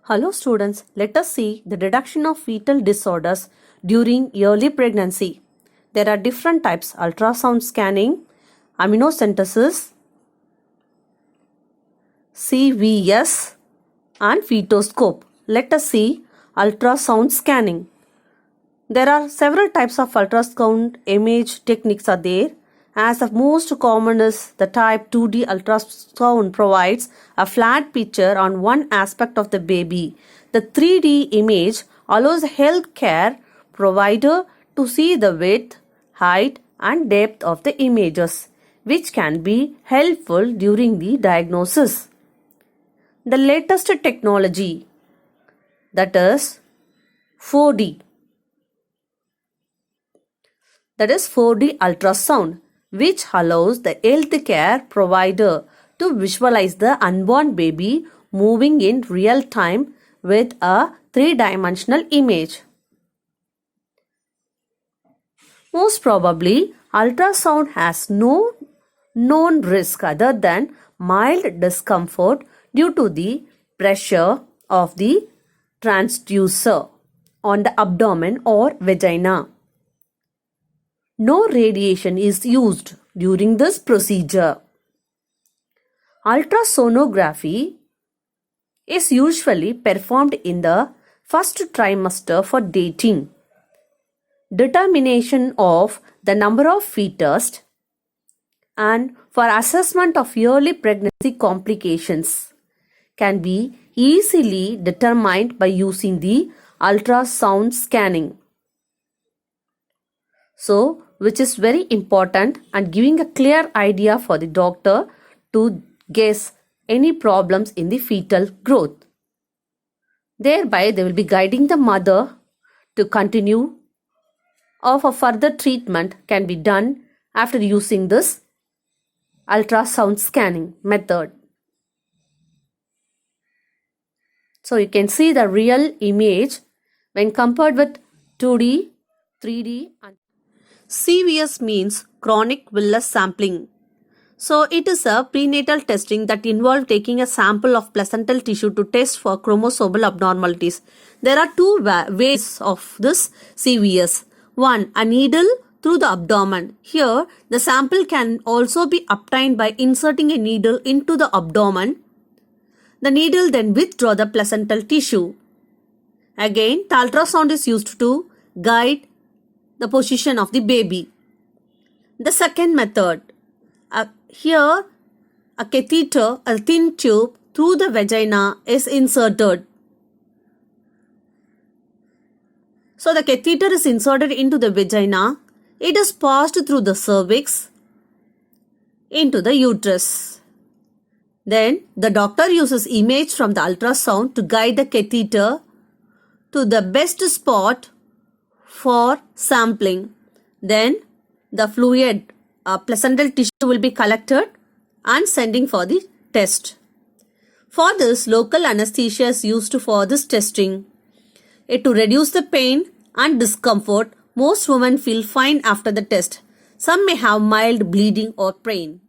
Hello students, let us see the detection of fetal disorders during early pregnancy. There are different types: ultrasound scanning, amniocentesis, CVS and fetoscope. Let us see ultrasound scanning. There are several types of ultrasound image techniques are there. As the most common is the type 2D ultrasound provides a flat picture on one aspect of the baby. The 3D image allows a healthcare provider to see the width, height and depth of the images, which can be helpful during the diagnosis. The latest technology, that is 4D. That is 4D ultrasound, which allows the healthcare provider to visualize the unborn baby moving in real time with a three-dimensional image. Most probably, ultrasound has no known risk other than mild discomfort due to the pressure of the transducer on the abdomen or vagina. No radiation is used during this procedure. Ultrasonography is usually performed in the first trimester for dating, determination of the number of fetus, and for assessment of early pregnancy complications can be easily determined by using the ultrasound scanning. So, which is very important and giving a clear idea for the doctor to guess any problems in the fetal growth. Thereby, they will be guiding the mother to continue or for further treatment can be done after using this ultrasound scanning method. So, you can see the real image when compared with 2D, 3D and CVS means chronic villus sampling. So it is a prenatal testing that involves taking a sample of placental tissue to test for chromosomal abnormalities. There are two ways of this CVS. One, a needle through the abdomen. Here, the sample can also be obtained by inserting a needle into the abdomen. The needle then withdraws the placental tissue. Again, the ultrasound is used to guide the position of the baby. The second method, here a catheter, a thin tube through the vagina is inserted. So the catheter is inserted into the vagina. It is passed through the cervix into the uterus. Then the doctor uses image from the ultrasound to guide the catheter to the best spot for sampling. Then the fluid placental tissue will be collected and sending for the test. For this, local anesthesia is used for this testing. To reduce the pain and discomfort, most women feel fine after the test. Some may have mild bleeding or pain.